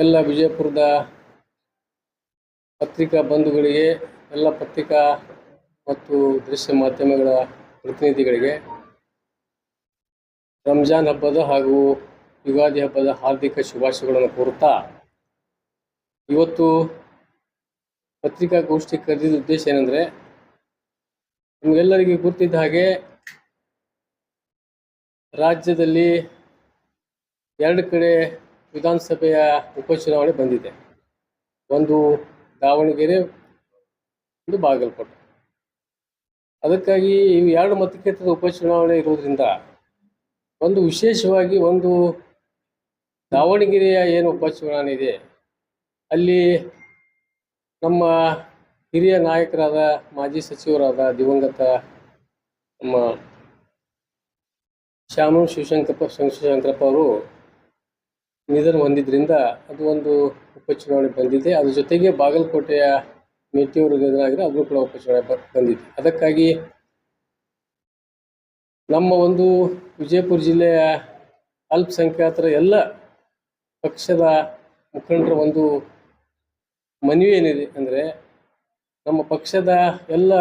ಎಲ್ಲ ವಿಜಯಪುರದ ಪತ್ರಿಕಾ ಬಂಧುಗಳಿಗೆ, ಎಲ್ಲ ಪತ್ರಿಕಾ ಮತ್ತು ದೃಶ್ಯ ಮಾಧ್ಯಮಗಳ ಪ್ರತಿನಿಧಿಗಳಿಗೆ ರಂಜಾನ್ ಹಬ್ಬದ ಹಾಗೂ ಯುಗಾದಿ ಹಬ್ಬದ ಹಾರ್ದಿಕ ಶುಭಾಶಯಗಳನ್ನು ಕೋರುತ್ತಾ, ಇವತ್ತು ಪತ್ರಿಕಾಗೋಷ್ಠಿ ಕರೆದಿದ್ದ ಉದ್ದೇಶ ಏನೆಂದರೆ, ನಿಮಗೆಲ್ಲರಿಗೂ ಗೊತ್ತಿದ್ದ ಹಾಗೆ ರಾಜ್ಯದಲ್ಲಿ 2 ಕಡೆ ವಿಧಾನಸಭೆಯ ಉಪಚುನಾವಣೆ ಬಂದಿದೆ. ಒಂದು ದಾವಣಗೆರೆ, ಒಂದು ಬಾಗಲಕೋಟೆ. ಅದಕ್ಕಾಗಿ ಇವು 2 ಮತಕ್ಷೇತ್ರದ ಉಪಚುನಾವಣೆ ಇರೋದ್ರಿಂದ ಒಂದು ವಿಶೇಷವಾಗಿ ಒಂದು ದಾವಣಗೆರೆಯ ಏನು ಉಪಚುನಾವಣೆ ಇದೆ, ಅಲ್ಲಿ ನಮ್ಮ ಹಿರಿಯ ನಾಯಕರಾದ ಮಾಜಿ ಸಚಿವರಾದ ದಿವಂಗತ ನಮ್ಮ ಶಾಮನೂರು ಶಿವಶಂಕರಪ್ಪ ಅವರು ನಿಧನ ಹೊಂದಿದ್ರಿಂದ ಅದು ಒಂದು ಉಪಚುನಾವಣೆ ಬಂದಿದೆ. ಅದ್ರ ಜೊತೆಗೆ ಬಾಗಲಕೋಟೆಯ ಮೇಟಿಯವರು ನಿಧನ ಆಗಿರೋ ಅದು ಕೂಡ ಉಪಚುನಾವಣೆ ಬಂದಿದೆ. ಅದಕ್ಕಾಗಿ ನಮ್ಮ ಒಂದು ವಿಜಯಪುರ ಜಿಲ್ಲೆಯ ಅಲ್ಪಸಂಖ್ಯಾತರ ಎಲ್ಲ ಪಕ್ಷದ ಮುಖಂಡರ ಒಂದು ಮನವಿ ಏನಿದೆ ಅಂದರೆ, ನಮ್ಮ ಪಕ್ಷದ ಎಲ್ಲ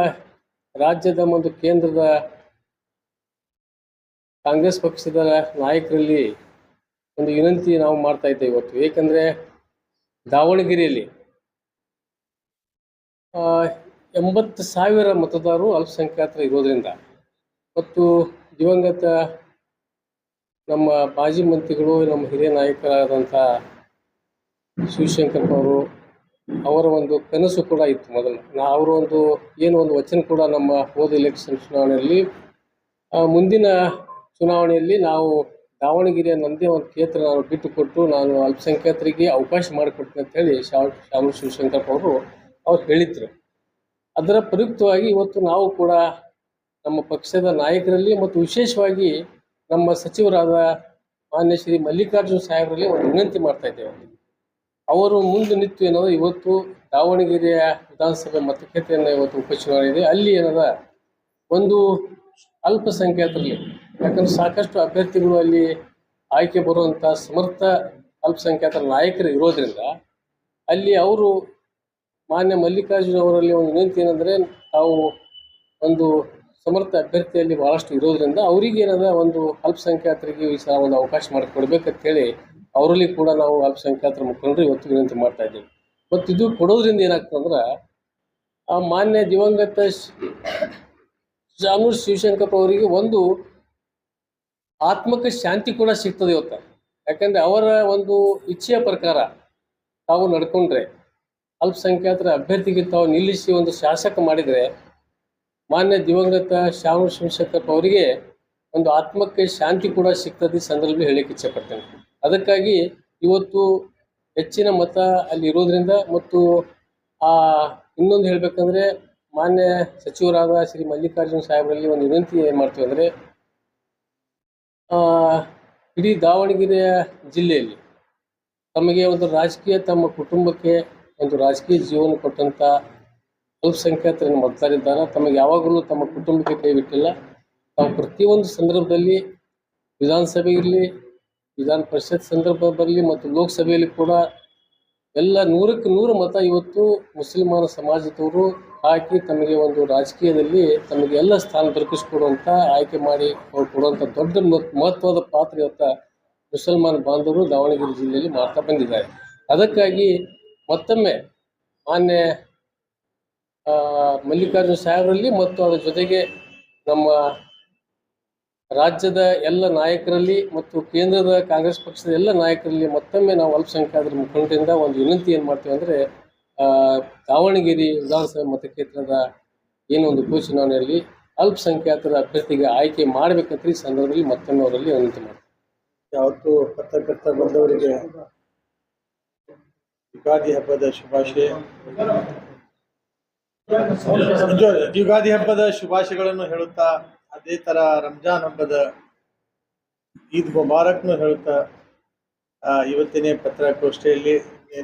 ರಾಜ್ಯದ ಮತ್ತು ಕೇಂದ್ರದ ಕಾಂಗ್ರೆಸ್ ಪಕ್ಷದ ನಾಯಕರಲ್ಲಿ ಒಂದು ವಿನಂತಿ ನಾವು ಮಾಡ್ತಾ ಇದ್ದೇವೆ ಇವತ್ತು. ಏಕೆಂದರೆ ದಾವಣಗೆರೆಯಲ್ಲಿ 80,000 ಮತದಾರರು ಅಲ್ಪಸಂಖ್ಯಾತರು ಇರೋದ್ರಿಂದ ಮತ್ತು ದಿವಂಗತ ನಮ್ಮ ಮಾಜಿ ಮಂತ್ರಿಗಳು, ನಮ್ಮ ಹಿರಿಯ ನಾಯಕರಾದಂಥ ಶಿವಶಂಕರಪ್ಪ ಅವರು, ಅವರ ಒಂದು ಕನಸು ಕೂಡ ಇತ್ತು ಮೊದಲು. ಅವರ ಒಂದು ಒಂದು ವಚನ ಕೂಡ ನಮ್ಮ ಹೋದ ಎಲೆಕ್ಷನ್ ಚುನಾವಣೆಯಲ್ಲಿ, ಮುಂದಿನ ಚುನಾವಣೆಯಲ್ಲಿ ನಾವು ದಾವಣಗೆರೆಯ ನನ್ನದೇ ಒಂದು ಕ್ಷೇತ್ರ ನಾನು ಬಿಟ್ಟುಕೊಟ್ಟು ನಾನು ಅಲ್ಪಸಂಖ್ಯಾತರಿಗೆ ಅವಕಾಶ ಮಾಡಿಕೊಡ್ತೀನಿ ಅಂತ ಹೇಳಿ ಶಾಮನೂರು ಶಿವಶಂಕರಪ್ಪ ಅವ್ರು ಹೇಳಿದ್ರು. ಅದರ ಪ್ರಯುಕ್ತವಾಗಿ ಇವತ್ತು ನಾವು ಕೂಡ ನಮ್ಮ ಪಕ್ಷದ ನಾಯಕರಲ್ಲಿ ಮತ್ತು ವಿಶೇಷವಾಗಿ ನಮ್ಮ ಸಚಿವರಾದ ಮಾನ್ಯ ಶ್ರೀ ಮಲ್ಲಿಕಾರ್ಜುನ ಸಾಹೇಬರಲ್ಲಿ ಒಂದು ವಿನಂತಿ ಮಾಡ್ತಾ ಇದ್ದೇವೆ. ಅವರು ಮುಂದೆ ನಿಂತು ಏನಂದ್ರೆ, ಇವತ್ತು ದಾವಣಗೆರೆಯ ವಿಧಾನಸಭೆ ಮತಕ್ಷೇತ್ರೆಯನ್ನು ಇವತ್ತು ಉಪಚುನಾವಣೆ ಇದೆ, ಅಲ್ಲಿ ಏನದ ಒಂದು ಅಲ್ಪಸಂಖ್ಯಾತರಲ್ಲಿ, ಯಾಕಂದ್ರೆ ಸಾಕಷ್ಟು ಅಭ್ಯರ್ಥಿಗಳು ಅಲ್ಲಿ ಆಯ್ಕೆ ಬರುವಂಥ ಸಮರ್ಥ ಅಲ್ಪಸಂಖ್ಯಾತರ ನಾಯಕರು ಇರೋದ್ರಿಂದ ಅಲ್ಲಿ ಅವರು ಮಾನ್ಯ ಮಲ್ಲಿಕಾರ್ಜುನ ಅವರಲ್ಲಿ ಒಂದು ವಿನಂತಿ ಏನಂದರೆ, ನಾವು ಒಂದು ಸಮರ್ಥ ಅಭ್ಯರ್ಥಿಯಲ್ಲಿ ಭಾಳಷ್ಟು ಇರೋದ್ರಿಂದ ಅವರಿಗೆ ಏನದ ಒಂದು ಅಲ್ಪಸಂಖ್ಯಾತರಿಗೆ ಈ ಸಹ ಒಂದು ಅವಕಾಶ ಮಾಡಿಕೊಡ್ಬೇಕಂತೇಳಿ ಅವರಲ್ಲಿ ಕೂಡ ನಾವು ಅಲ್ಪಸಂಖ್ಯಾತರ ಮುಖಂಡರು ಇವತ್ತು ವಿನಂತಿ ಮಾಡ್ತಾ ಇದ್ದೀವಿ. ಮತ್ತು ಇದು ಕೊಡೋದ್ರಿಂದ ಏನಾಗ್ತದಂದ್ರೆ, ಆ ಮಾನ್ಯ ದಿವಂಗತ ಶಾಮನೂರು ಶಿವಶಂಕರಪ್ಪ ಅವರಿಗೆ ಒಂದು ಆತ್ಮಕ ಶಾಂತಿ ಕೂಡ ಸಿಗ್ತದೆ ಇವತ್ತು. ಯಾಕಂದರೆ ಅವರ ಒಂದು ಇಚ್ಛೆಯ ಪ್ರಕಾರ ತಾವು ನಡ್ಕೊಂಡ್ರೆ, ಅಲ್ಪಸಂಖ್ಯಾತರ ಅಭ್ಯರ್ಥಿಗೆ ತಾವು ನಿಲ್ಲಿಸಿ ಒಂದು ಶಾಸಕ ಮಾಡಿದರೆ, ಮಾನ್ಯ ದಿವಂಗತ ಶಾಮನೂರು ಶಿವಶಂಕರಪ್ಪ ಅವರಿಗೆ ಒಂದು ಆತ್ಮಕ್ಕೆ ಶಾಂತಿ ಕೂಡ ಸಿಗ್ತದೆ ಸಂದರ್ಭದಲ್ಲಿ ಹೇಳಲಿಕ್ಕೆ ಇಚ್ಛೆಪಡ್ತೇನೆ. ಅದಕ್ಕಾಗಿ ಇವತ್ತು ಹೆಚ್ಚಿನ ಮತ ಅಲ್ಲಿ ಇರೋದ್ರಿಂದ, ಮತ್ತು ಇನ್ನೊಂದು ಹೇಳಬೇಕಂದ್ರೆ, ಮಾನ್ಯ ಸಚಿವರಾದ ಶ್ರೀ ಮಲ್ಲಿಕಾರ್ಜುನ ಸಾಹೇಬರಲ್ಲಿ ಒಂದು ವಿನಂತಿ ಏನು ಮಾಡ್ತೀವಿ ಅಂದರೆ, ಇಡೀ ದಾವಣಗೆರೆಯ ಜಿಲ್ಲೆಯಲ್ಲಿ ತಮಗೆ ಒಂದು ರಾಜಕೀಯ, ತಮ್ಮ ಕುಟುಂಬಕ್ಕೆ ಒಂದು ರಾಜಕೀಯ ಜೀವನ ಕೊಟ್ಟಂಥ ಅಲ್ಪಸಂಖ್ಯಾತರನ್ನು ಮತದಾರಿದ್ದಾರೆ. ತಮಗೆ ಯಾವಾಗಲೂ ತಮ್ಮ ಕುಟುಂಬಕ್ಕೆ ಕೈ ಬಿಟ್ಟಿಲ್ಲ. ತಾವು ಪ್ರತಿಯೊಂದು ಸಂದರ್ಭದಲ್ಲಿ ವಿಧಾನಸಭೆ ಇರಲಿ, ವಿಧಾನ ಪರಿಷತ್ ಸಂದರ್ಭ ಬರಲಿ ಮತ್ತು ಲೋಕಸಭೆಯಲ್ಲಿ ಕೂಡ ಎಲ್ಲ 100ಕ್ಕೆ 100 ಮತ ಇವತ್ತು ಮುಸಲ್ಮಾನ ಸಮಾಜದವರು ಹಾಕಿ ತಮಗೆ ಒಂದು ರಾಜಕೀಯದಲ್ಲಿ ತಮಗೆ ಎಲ್ಲ ಸ್ಥಾನ ದೊರಕಿಸಿಕೊಡುವಂಥ, ಆಯ್ಕೆ ಮಾಡಿ ಅವ್ರು ಕೊಡುವಂಥ ದೊಡ್ಡ ಮಹತ್ವದ ಪಾತ್ರ ಇವತ್ತು ಮುಸಲ್ಮಾನ ಬಾಂಧವರು ದಾವಣಗೆರೆ ಜಿಲ್ಲೆಯಲ್ಲಿ ಮಾಡ್ತಾ ಬಂದಿದ್ದಾರೆ. ಅದಕ್ಕಾಗಿ ಮತ್ತೊಮ್ಮೆ ಮಾನ್ಯ ಮಲ್ಲಿಕಾರ್ಜುನ ಸಾಹೇಬರಲ್ಲಿ ಮತ್ತು ಅದರ ಜೊತೆಗೆ ನಮ್ಮ ರಾಜ್ಯದ ಎಲ್ಲ ನಾಯಕರಲ್ಲಿ ಮತ್ತು ಕೇಂದ್ರದ ಕಾಂಗ್ರೆಸ್ ಪಕ್ಷದ ಎಲ್ಲ ನಾಯಕರಲ್ಲಿ ಮತ್ತೊಮ್ಮೆ ನಾವು ಅಲ್ಪಸಂಖ್ಯಾತರ ಮುಖಂಡರಿಂದ ಒಂದು ವಿನಂತಿ ಏನು ಮಾಡ್ತೀವಿ ಅಂದರೆ, ದಾವಣಗೆರೆ ವಿಧಾನಸಭೆ ಮತಕ್ಷೇತ್ರದ ಏನೊಂದು ಉಪಚುನಾವಣೆಯಲ್ಲಿ ಅಲ್ಪಸಂಖ್ಯಾತರ ಅಭ್ಯರ್ಥಿಗೆ ಆಯ್ಕೆ ಮಾಡಬೇಕಂತ ಈ ಸಂದರ್ಭದಲ್ಲಿ ಮತ್ತೊಮ್ಮೆ ಅವರಲ್ಲಿ ವಿನಂತಿ ಮಾಡ್ತೀವಿ. ಯಾವತ್ತು ಪತ್ರಕರ್ತ ಬಂದವರಿಗೆ ಯುಗಾದಿ ಹಬ್ಬದ ಶುಭಾಶಯ. ಯುಗಾದಿ ಹಬ್ಬದ ಶುಭಾಶಯಗಳನ್ನು ಹೇಳುತ್ತಾ, ಅದೇ ತರ ರಂಜಾನ್ ಹಬ್ಬದ ಈದ್ ಮುಬಾರಕ್ನು ಹೇಳುತ್ತಾ, ಇವತ್ತಿನ ಪತ್ರಿಕಾಗೋಷ್ಠಿಯಲ್ಲಿ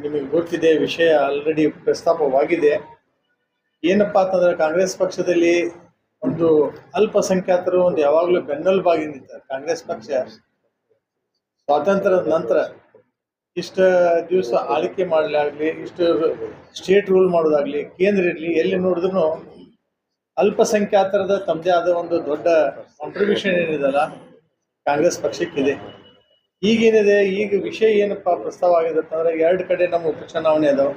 ನಿಮಗೆ ಗೊತ್ತಿದೆ, ವಿಷಯ ಆಲ್ರೆಡಿ ಪ್ರಸ್ತಾಪವಾಗಿದೆ. ಏನಪ್ಪಾ ಅಂತಂದ್ರೆ, ಕಾಂಗ್ರೆಸ್ ಪಕ್ಷದಲ್ಲಿ ಒಂದು ಅಲ್ಪಸಂಖ್ಯಾತರು ಒಂದು ಯಾವಾಗಲೂ ಬೆನ್ನೆಲುಬಾಗಿ ನಿಂತಾರೆ. ಕಾಂಗ್ರೆಸ್ ಪಕ್ಷ ಸ್ವಾತಂತ್ರ್ಯದ ನಂತರ ಇಷ್ಟು ದಿವಸ ಆಳ್ವಿಕೆ ಮಾಡಲಾಗಲಿ, ಇಷ್ಟು ಸ್ಟೇಟ್ ರೂಲ್ ಮಾಡೋದಾಗ್ಲಿ, ಕೇಂದ್ರ ಇರಲಿ, ಎಲ್ಲಿ ನೋಡಿದ್ರು ಅಲ್ಪಸಂಖ್ಯಾತರದ ತಮ್ಮದೇ ಆದ ಒಂದು ದೊಡ್ಡ ಕಾಂಟ್ರಿಬ್ಯೂಷನ್ ಏನಿದೆಲ್ಲ ಕಾಂಗ್ರೆಸ್ ಪಕ್ಷಕ್ಕಿದೆ. ಈಗೇನಿದೆ, ಈಗ ವಿಷಯ ಏನಪ್ಪ ಪ್ರಸ್ತಾವ ಆಗಿದೆ ಅಂತಂದ್ರೆ, ಎರಡು ಕಡೆ ನಮ್ಮ ಉಪಚುನಾವಣೆ ಅದಾವ.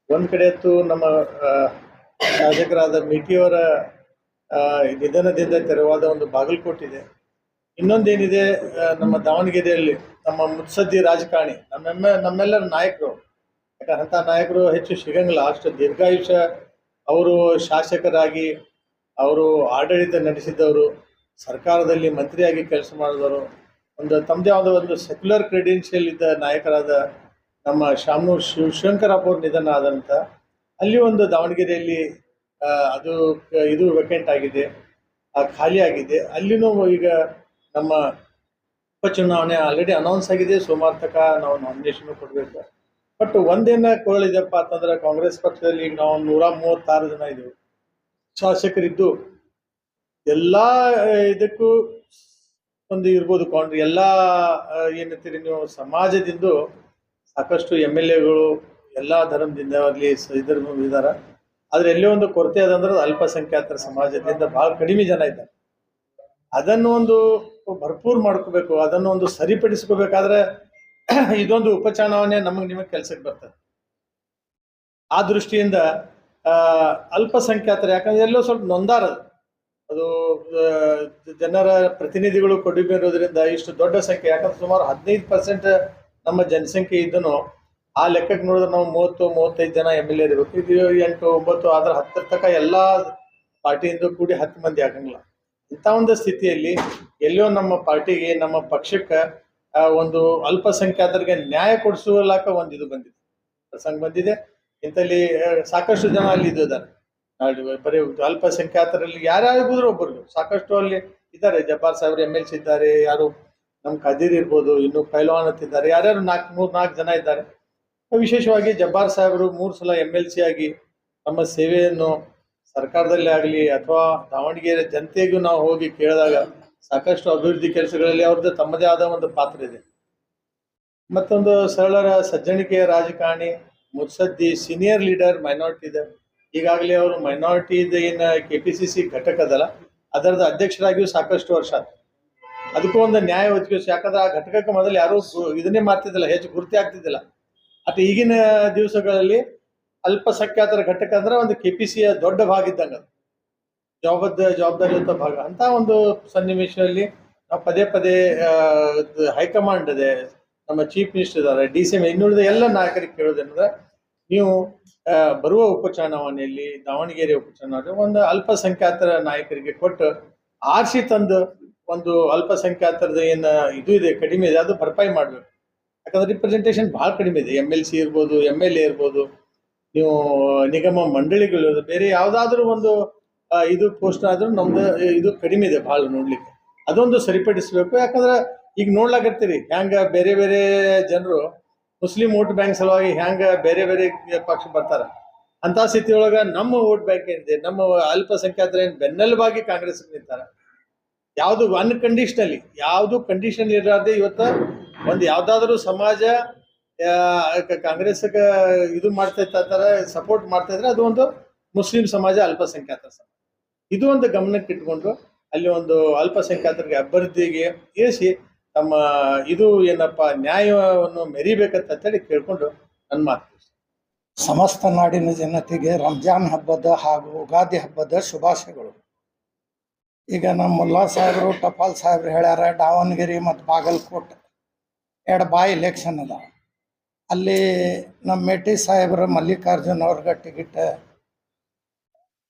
ಒಂದು ಕಡೆ ಅಂತೂ ನಮ್ಮ ಶಾಸಕರಾದ ಮೇಟಿಯವರ ನಿಧನದಿಂದ ತೆರವಾದ ಒಂದು ಬಾಗಲಕೋಟೆ ಇದೆ. ಇನ್ನೊಂದೇನಿದೆ, ನಮ್ಮ ದಾವಣಗೆರೆಯಲ್ಲಿ ನಮ್ಮ ಮುತ್ಸದ್ದಿ ರಾಜಕಾರಣಿ, ನಮ್ಮೆಲ್ಲರ ನಾಯಕರು, ಯಾಕಂದ್ರೆ ಅಂಥ ನಾಯಕರು ಹೆಚ್ಚು ಸಿಗಂಗಿಲ್ಲ. ಅಷ್ಟು ದೀರ್ಘಾಯುಷ್ಯ ಅವರು ಶಾಸಕರಾಗಿ ಅವರು ಆಡಳಿತ ನಡೆಸಿದವರು, ಸರ್ಕಾರದಲ್ಲಿ ಮಂತ್ರಿಯಾಗಿ ಕೆಲಸ ಮಾಡಿದವರು, ಒಂದು ತಮ್ಮದೇ ಆದ ಒಂದು ಸೆಕ್ಯುಲರ್ ಕ್ರೆಡೆನ್ಷಿಯಲ್ ಇದ್ದ ನಾಯಕರಾದ ನಮ್ಮ ಶಾಮನೂರು ಶಿವಶಂಕರಪ್ಪ ಅವ್ರ ನಿಧನ ಆದಂಥ ಅಲ್ಲಿ ಒಂದು ದಾವಣಗೆರೆಯಲ್ಲಿ ಅದು ಇದು ವೇಕೆಂಟ್ ಆಗಿದೆ, ಖಾಲಿ ಆಗಿದೆ. ಅಲ್ಲಿನೂ ಈಗ ನಮ್ಮ ಉಪಚುನಾವಣೆ ಆಲ್ರೆಡಿ ಅನೌನ್ಸ್ ಆಗಿದೆ. ಸೋಮವಾರ ತನಕ ನಾವು ನಾಮಿನೇಷನ್ ಕೊಡಬೇಕು. ಬಟ್ ಒಂದೇನ ಕೊರಳಿದೆಪ್ಪ ಅಂತಂದ್ರೆ, ಕಾಂಗ್ರೆಸ್ ಪಕ್ಷದಲ್ಲಿ ಈಗ ನಾವು 136 ಜನ ಇದ್ದೀವಿ ಶಾಸಕರಿದ್ದು. ಎಲ್ಲ ಇದಕ್ಕೂ ಒಂದು ಇರ್ಬೋದು ಕೌಂಟ್ರಿ, ಎಲ್ಲ ಏನಂತೀರಿ ನೀವು, ಸಮಾಜದಿಂದ ಸಾಕಷ್ಟು MLAಗಳು ಎಲ್ಲ ಧರ್ಮದಿಂದ ಆಗಲಿ ಇದ್ದಾರೆ. ಆದರೆ ಎಲ್ಲೇ ಒಂದು ಕೊರತೆ ಅದಂದ್ರೆ ಅಲ್ಪಸಂಖ್ಯಾತರ ಸಮಾಜದಿಂದ ಭಾಳ ಕಡಿಮೆ ಜನ ಇದ್ದಾರೆ. ಅದನ್ನು ಒಂದು ಭರ್ಪೂರ್ ಮಾಡ್ಕೋಬೇಕು, ಅದನ್ನು ಒಂದು ಸರಿಪಡಿಸ್ಕೋಬೇಕಾದ್ರೆ ಇದೊಂದು ಉಪಚುನಾವಣೆ ನಿಮಗೆ ಕೆಲಸಕ್ಕೆ ಬರ್ತದೆ. ಆ ದೃಷ್ಟಿಯಿಂದ ಅಲ್ಪಸಂಖ್ಯಾತರು, ಯಾಕಂದ್ರೆ ಎಲ್ಲೋ ಸ್ವಲ್ಪ ನೊಂದಾರ ಅದು ಜನರ ಪ್ರತಿನಿಧಿಗಳು ಕೊಡುಗೆ ಇರೋದ್ರಿಂದ ಇಷ್ಟು ದೊಡ್ಡ ಸಂಖ್ಯೆ. ಯಾಕಂದ್ರೆ ಸುಮಾರು 15% ನಮ್ಮ ಜನಸಂಖ್ಯೆ ಇದ್ದನು. ಆ ಲೆಕ್ಕಕ್ಕೆ ನೋಡಿದ್ರೆ ನಾವು 30-35 ಜನ MLA ಇರಬೇಕು. ಇದು 8-9 ಆದ್ರೆ 10 ತನಕ ಎಲ್ಲ ಪಾರ್ಟಿಯಿಂದ ಕೂಡಿ 10 ಮಂದಿ ಆಗಂಗಿಲ್ಲ. ಇಂಥ ಒಂದು ಸ್ಥಿತಿಯಲ್ಲಿ ಎಲ್ಲೋ ನಮ್ಮ ಪಾರ್ಟಿಗೆ, ನಮ್ಮ ಪಕ್ಷಕ್ಕೆ ಒಂದು ಅಲ್ಪಸಂಖ್ಯಾತರಿಗೆ ನ್ಯಾಯ ಕೊಡಿಸುವಲಾಕ ಒಂದು ಇದು ಬಂದಿದೆ, ಪ್ರಸಂಗ ಬಂದಿದೆ. ಇಂಥಲ್ಲಿ ಸಾಕಷ್ಟು ಜನ ಅಲ್ಲಿ ಇದ್ದಾರೆ. ಬರೀ ಅಲ್ಪಸಂಖ್ಯಾತರಲ್ಲಿ ಯಾರ್ಯಾರಿಗೂ ಒಬ್ಬರು ಸಾಕಷ್ಟು ಅಲ್ಲಿ ಇದ್ದಾರೆ. ಜಬ್ಬಾರ್ ಸಾಹೇಬ್ರು MLC ಇದ್ದಾರೆ, ಯಾರು ನಮ್ಮ ಖದೀರ್ ಇರ್ಬೋದು, ಇನ್ನು ಪೈಲ್ವಾನ್ ಅಂತಿದ್ದಾರೆ, ಯಾರ್ಯಾರು 4 ಜನ ಇದ್ದಾರೆ. ವಿಶೇಷವಾಗಿ ಜಬ್ಬಾರ್ ಸಾಹೇಬರು 3 ಸಲ MLC ಆಗಿ ನಮ್ಮ ಸೇವೆಯನ್ನು ಸರ್ಕಾರದಲ್ಲಿ ಆಗಲಿ ಅಥವಾ ದಾವಣಗೆರೆ ಜನತೆಗೂ ನಾವು ಹೋಗಿ ಕೇಳಿದಾಗ ಸಾಕಷ್ಟು ಅಭಿವೃದ್ಧಿ ಕೆಲಸಗಳಲ್ಲಿ ಅವ್ರದ್ದು ತಮ್ಮದೇ ಆದ ಒಂದು ಪಾತ್ರ ಇದೆ. ಮತ್ತೊಂದು ಸರಳರ ಸಜ್ಜನಿಕೆಯ ರಾಜಕಾರಣಿ, ಮುತ್ಸದ್ದಿ, ಸೀನಿಯರ್ ಲೀಡರ್, ಮೈನಾರಿಟಿ ಇದೆ. ಈಗಾಗಲೇ ಅವರು ಮೈನಾರಿಟಿದ ಏನು KPCC ಘಟಕ ಅದಲ್ಲ ಅದರದ ಅಧ್ಯಕ್ಷರಾಗಿಯೂ ಸಾಕಷ್ಟು ವರ್ಷ ಆಯ್ತು. ಅದಕ್ಕೂ ಒಂದು ನ್ಯಾಯ ಒದಗಿಸಿ. ಯಾಕಂದ್ರೆ ಆ ಘಟಕಕ್ಕೆ ಮೊದಲು ಯಾರೂ ಇದನ್ನೇ ಮಾಡ್ತಿದ್ದಿಲ್ಲ, ಹೆಚ್ಚು ಗುರುತಿ ಆಗ್ತಿದ್ದಿಲ್ಲ. ಅಥವಾ ಈಗಿನ ದಿವಸಗಳಲ್ಲಿ ಅಲ್ಪಸಂಖ್ಯಾತರ ಘಟಕ ಅಂದ್ರೆ ಒಂದು KPCಯ ದೊಡ್ಡ ಭಾಗ ಇದ್ದಂಗೆ, ಅದು ಜವಾಬ್ದಾರಿಯುತ ಭಾಗ. ಅಂತ ಒಂದು ಸನ್ನಿವೇಶದಲ್ಲಿ ನಾವು ಪದೇ ಹೈಕಮಾಂಡ್ ಇದೆ, ನಮ್ಮ ಚೀಫ್ ಮಿನಿಸ್ಟರ್ ಇದ್ದಾರೆ, DCM, ಇನ್ನುಳಿದ ಎಲ್ಲ ನಾಯಕರಿಗೆ ಕೇಳೋದೇನಂದ್ರೆ, ನೀವು ಬರುವ ಉಪಚುನಾವಣೆಯಲ್ಲಿ, ದಾವಣಗೆರೆ ಉಪಚುನಾವಣೆ ಒಂದು ಅಲ್ಪಸಂಖ್ಯಾತರ ನಾಯಕರಿಗೆ ಕೊಟ್ಟು ಆರಿಸಿ ತಂದು ಒಂದು ಅಲ್ಪಸಂಖ್ಯಾತರದ ಏನು ಇದು ಇದೆ, ಕಡಿಮೆ ಇದೆ, ಅದು ಭರ್ಪಾಯಿ ಮಾಡಬೇಕು. ಯಾಕಂದ್ರೆ ರಿಪ್ರೆಸೆಂಟೇಷನ್ ಭಾಳ ಕಡಿಮೆ ಇದೆ. MLC ಇರ್ಬೋದು, MLA ಇರ್ಬೋದು, ನೀವು ನಿಗಮ ಮಂಡಳಿಗಳು, ಬೇರೆ ಯಾವುದಾದ್ರೂ ಒಂದು ಇದು ಪೋಸ್ಟ್ ಆದ್ರೂ ನಮ್ದು ಇದು ಕಡಿಮೆ ಇದೆ ಭಾಳ ನೋಡ್ಲಿಕ್ಕೆ. ಅದೊಂದು ಸರಿಪಡಿಸಬೇಕು. ಯಾಕಂದ್ರೆ ಈಗ ನೋಡ್ಲಾಕತ್ತೀರಿ ಹ್ಯಾಂಗ ಬೇರೆ ಬೇರೆ ಜನರು ಮುಸ್ಲಿಂ ವೋಟ್ ಬ್ಯಾಂಕ್ ಸಲುವಾಗಿ ಹ್ಯಾಂಗ ಬೇರೆ ಪಕ್ಷ ಬರ್ತಾರೆ. ಅಂತ ಸ್ಥಿತಿಯೊಳಗೆ ನಮ್ಮ ವೋಟ್ ಬ್ಯಾಂಕ್ ಏನಿದೆ, ನಮ್ಮ ಅಲ್ಪಸಂಖ್ಯಾತರ ಏನು ಬೆನ್ನೆಲುಬಾಗಿ ಕಾಂಗ್ರೆಸ್ ನಿಂತಾರೆ. ಯಾವುದು ಅನ್ಕಂಡೀಷನಲಿ, ಯಾವುದು ಕಂಡೀಷನ್ ಇರದೆ ಇವತ್ತು ಒಂದು ಯಾವುದಾದ್ರೂ ಸಮಾಜ ಕಾಂಗ್ರೆಸ್ಗೆ ಇದು ಮಾಡ್ತಾ ಇರ್ತಾರೆ, ಸಪೋರ್ಟ್ ಮಾಡ್ತಾ ಇದ್ರೆ ಅದು ಒಂದು ಮುಸ್ಲಿಂ ಸಮಾಜ, ಅಲ್ಪಸಂಖ್ಯಾತರ ಸಮಾಜ. ಇದು ಒಂದು ಗಮನಕ್ಕೆ ಇಟ್ಕೊಂಡು ಅಲ್ಲಿ ಒಂದು ಅಲ್ಪಸಂಖ್ಯಾತರಿಗೆ ಅಭ್ಯರ್ಥಿಗೆ ಇರಿಸಿ ತಮ್ಮ ಇದು ಏನಪ್ಪ ನ್ಯಾಯವನ್ನು ಮೆರಿಬೇಕಂತೇಳಿ ಕೇಳ್ಕೊಂಡು ನನ್ನ ಮಾತು. ಸಮಸ್ತ ನಾಡಿನ ಜನತೆಗೆ ರಂಜಾನ್ ಹಬ್ಬದ ಹಾಗೂ ಯುಗಾದಿ ಹಬ್ಬದ ಶುಭಾಶಯಗಳು. ಈಗ ನಮ್ಮ ಮುಲ್ಲಾ ಸಾಹೇಬರು, ಟಪಾಲ್ ಸಾಹೇಬ್ರು ಹೇಳ್ಯಾರ, ದಾವಣಗೆರೆ ಮತ್ತು ಬಾಗಲಕೋಟೆ 2 ಬಾಯ್ ಎಲೆಕ್ಷನ್ ಅದ. ಅಲ್ಲಿ ನಮ್ಮ ಮೇಟಿ ಸಾಹೇಬ್ರು ಮಲ್ಲಿಕಾರ್ಜುನ್ ಅವ್ರಿಗೆ ಟಿಕೆಟ್